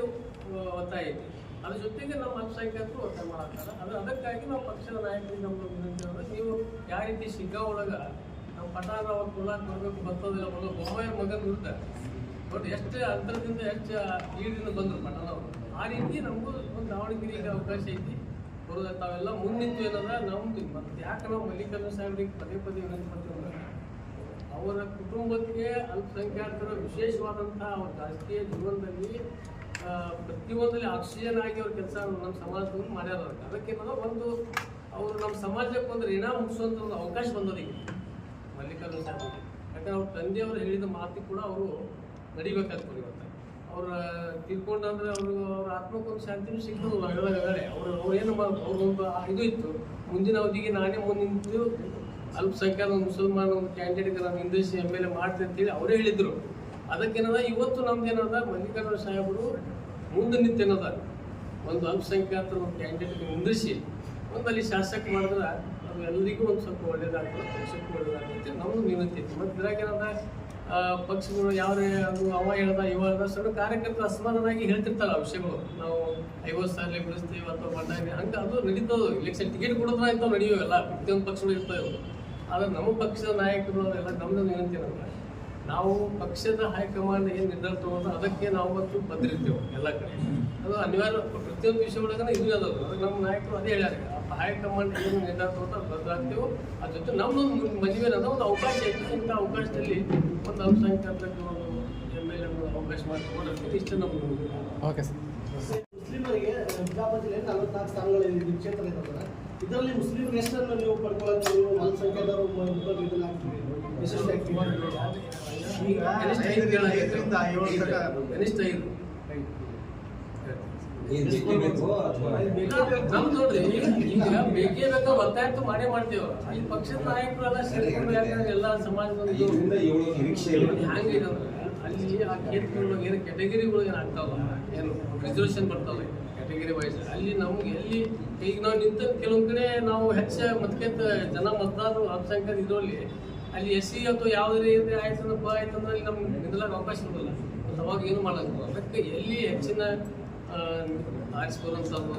ಒತ್ತಾಯ ಐತಿ. ಅದ್ರ ಜೊತೆಗೆ ನಮ್ಮ ಅಲ್ಪಸಂಖ್ಯಾತರು ಒತ್ತಾಯ ಮಾಡತ್ತಾರ. ಅದಕ್ಕಾಗಿ ನಾವು ಪಕ್ಷದ ನಾಯಕರಿಗೆ ನಮ್ಮ ವಿನಂತಿ ಅಂದ್ರೆ, ನೀವು ಯಾವ ರೀತಿ ಶಿಗ್ಗಾಂವ್ ಒಳಗ ನಮ್ಮ ಪಠಾಣ ಅವ್ರು ಕೊಡಾಕ್ ಬರ್ಬೇಕು ಬರ್ತದಿಲ್ಲ, ಮೊದಲು ಬೊಮ್ಮಾಯಿ ಮಗನ ವಿರುದ್ಧ ಬಟ್ ಎಷ್ಟು ಅಂತರದಿಂದ ಎಷ್ಟು ಲೀಡಿಂದ ಬಂದರು ಪಠಾಣ ಅವರು. ಆ ರೀತಿ ನಮಗೂ ಒಂದು ದಾವಣಗೆರೆಗೆ ಅವಕಾಶ ಐತಿ ಬರೋದ. ತಾವೆಲ್ಲ ಮುನ್ನಿಂತು ಏನಂದ್ರೆ ನಮ್ದು ಮತ್ತೆ ಯಾಕೆ ನಾವು ಮಲ್ಲಿಕಾರ್ಜುನ ಸಾಹೇಬ್ರಿಗೆ ಪದೇ ವಿನಂತಿ ಮಾಡ್ತೀವಿ ಅಂದ್ರೆ, ಅವರ ಕುಟುಂಬಕ್ಕೆ ಅಲ್ಪಸಂಖ್ಯಾತರ ವಿಶೇಷವಾದಂತಹ ಅವ್ರ ರಾಜಕೀಯ ಜೀವನದಲ್ಲಿ ಪ್ರತಿಯೊಂದಲ್ಲಿ ಆಕ್ಸಿಜನ್ ಆಗಿ ಅವ್ರ ಕೆಲಸ ನಮ್ಮ ಸಮಾಜದಲ್ಲಿ ಮಾಡ್ಯಾರ. ಅದಕ್ಕೇನದ ಒಂದು ಅವರು ನಮ್ಮ ಸಮಾಜಕ್ಕೆ ಒಂದು ಋಣ ಮುಗಿಸುವಂಥ ಒಂದು ಅವಕಾಶ ಬಂದದೀಗ ಮಲ್ಲಿಕಾರ್ಜುನ ಸಾಹೇಬ್ರಿಗೆ. ಯಾಕಂದ್ರೆ ಅವ್ರ ತಂದೆಯವರು ಹೇಳಿದ ಮಾತಿ ಕೂಡ ಅವರು ನಡಿಬೇಕಾಗ್ತದೆ. ಇವತ್ತು ಅವ್ರ ತೀರ್ಕೊಂಡ್ರೆ ಅವ್ರ ಆತ್ಮಕ್ಕೊಂದು ಶಾಂತಿನೂ ಸಿಗ್ತದೆ. ಹೇಳಿದಾಗಲೇ ಅವ್ರೇನು ಅವ್ರೊಂದು ಇದು ಇತ್ತು, ಮುಂದಿನ ಅವಧಿಗೆ ನಾನೇ ಮುಂದೆ ನಿಂತು ಅಲ್ಪಸಂಖ್ಯಾತ ಮುಸಲ್ಮಾನ ಒಂದು ಕ್ಯಾಂಡಿಡೇಟ್ ನಾನು ಇಂಗ್ಲೀಷ್ MLA ಮಾಡ್ತೀನಿ ಅಂತೇಳಿ ಅವರೇ ಹೇಳಿದ್ರು. ಅದಕ್ಕೇನದ ಇವತ್ತು ನಮ್ದೇನದ ಮಲ್ಲಿಕಾರ್ಜುನ ಸಾಹೇಬರು ಮುಂದೆ ನಿಂತೇನದ ಒಂದು ಅಲ್ಪಸಂಖ್ಯಾತರ ಒಂದು ಕ್ಯಾಂಡಿಡೇಟ್ ನಿಂದಿಸಿ ಒಂದು ಅಲ್ಲಿ ಶಾಸಕ ಮಾಡಿದ್ರೆ ಅದು ಎಲ್ಲರಿಗೂ ಒಂದು ಸ್ವಲ್ಪ ಒಳ್ಳೇದಾಗ್ತದೆ, ಪಕ್ಷಕ್ಕೂ ಒಳ್ಳೇದಾಗ್ತೈತಿ. ನಮ್ಮದು ವಿನಂತಿ ಐತಿ. ಮತ್ತು ಇದ್ರಾಗೇನದ ಪಕ್ಷಗಳು ಯಾವ್ದೇ ಅದು ಅವ ಹೇಳ್ದ ಇವ ಹೇಳ್ದ ಸಣ್ಣ ಕಾರ್ಯಕರ್ತರು ಅಸಮಾಧಾನಾಗಿ ಹೇಳ್ತಿರ್ತಾರ ಆ ವಿಷಯಗಳು. ನಾವು 50 ಸಾವಿರ ಬಿಡಿಸ್ತೀವಿ ಅಥವಾ ಬಂದಾಗ ಹಂಗೆ ಅದು ನಡೀತದೆ. ಇಲೆಕ್ಷನ್ ಟಿಕೆಟ್ ಕೊಡೋದ್ರ ಇಂಥವು ನಡೆಯುವೆಲ್ಲ ಪ್ರತಿಯೊಂದು ಪಕ್ಷಗಳು ಇರ್ತವೆ. ಆದರೆ ನಮ್ಮ ಪಕ್ಷದ ನಾಯಕರು ಎಲ್ಲ ನಮ್ಮದು ವಿನಂತಿ ಏನಂದ್ರೆ, ನಾವು ಪಕ್ಷದ ಹೈಕಮಾಂಡ್ ಏನು ನಿರ್ಧಾರ ತಗೊಂಡ್ರೆ ಅದಕ್ಕೆ ನಾವು ಮತ್ತು ಬದ್ರಿರ್ತೇವೆ ಎಲ್ಲ ಕಡೆ. ಅದು ಅನಿವಾರ್ಯ ಪ್ರತಿಯೊಂದು ವಿಷಯಗಳಾಗ ಇದು ಅದಾವೆ. ಅದಕ್ಕೆ ನಮ್ಮ ನಾಯಕರು ಅದೇ ಹೇಳ್ಯಾರ, ಹೈಕಮಾಂಡ್ ಏನು ನಿರ್ಧಾರ ತಗೊಂಡ್ರೆ ಬದ್ರಾಗ್ತೇವೆ. ಅದ್ರ ಜೊತೆ ನಮ್ಮದೊಂದು ಮದುವೆನದ ಒಂದು ಅವಕಾಶ ಐತಿ. ಇಂಥ ಅವಕಾಶದಲ್ಲಿ ಒಂದು ಅಲ್ಪಸಂಖ್ಯಾತರಿಗೆ ಒಂದು MLA ಅವಕಾಶ ಮಾಡಿಕೊಡೋದಕ್ಕೆ ಇಷ್ಟ ನಮ್ಮದು. Okay sir. ಮುಸ್ಲಿಮರಿಗೆ ಬಿಜಾಪುರ ಜಿಲ್ಲೆಯಲ್ಲಿ 44 ಸ್ಥಾನಗಳು ಕ್ಷೇತ್ರ ಇರ್ತದೆ. ಇದರಲ್ಲಿ ಮುಸ್ಲಿಂ ಎಷ್ಟನ್ನು ನೀವು ಪಡ್ಕೊಳ್ಳೋದು, ನೀವು ಅಲ್ಪಸಂಖ್ಯಾತರು ಈಗ 5ರಿಂದ 7 ಕನಿಷ್ಠ 5 ನಮ್ದು ನೋಡ್ರಿ. ಈಗ ಬೇಕೇ ಬೇಕಾ ಒತ್ತಾಯಂತೂ ಮಾಡೇ ಮಾಡ್ತೇವೆ. ಈ ಪಕ್ಷದ ನಾಯಕರೆಲ್ಲ ಸೇರ್ಕೊಂಡು ಎಲ್ಲ ಸಮಾಜದ ಹ್ಯಾಂಗಿದೆ ಅಂದ್ರೆ, ಅಲ್ಲಿ ಆ ಕ್ಷೇತ್ರಗಳು ಏನು ಕ್ಯಾಟಗರಿಗಳು ಏನು ಆಗ್ತಾವಲ್ಲ, ಏನು ರಿಸರ್ವೇಷನ್ ಬರ್ತಾವೆ ಕ್ಯಾಟಗರಿ ವೈಸ್, ಅಲ್ಲಿ ನಮ್ಗೆ ಎಲ್ಲಿ ಈಗ ನಾವು ನಿಂತ ಕೆಲವೊಂದು ಕಡೆ ನಾವು ಹೆಚ್ಚು ಮತ್ಕೆಂತ ಜನ ಮತದಾರರು ಅಲ್ಪಸಂಖ್ಯಾತ ಇದರಲ್ಲಿ ಅಲ್ಲಿ SC ಅಥವಾ ಯಾವುದೇ ಆಯ್ತಂದ್ರೆ ಆಯ್ತಂದ್ರೆ ಅಲ್ಲಿ ನಮ್ಗೆ ನಿಲ್ಲಕ್ಕೆ ಅವಕಾಶ ಇರೋಲ್ಲ. ಅವಾಗ ಏನು ಮಾಡೋದು. ಅದಕ್ಕೆ ಎಲ್ಲಿ ಹೆಚ್ಚಿನ ಆರಿಸ್ಕೊಳ್ಳೋಂಥದ್ದು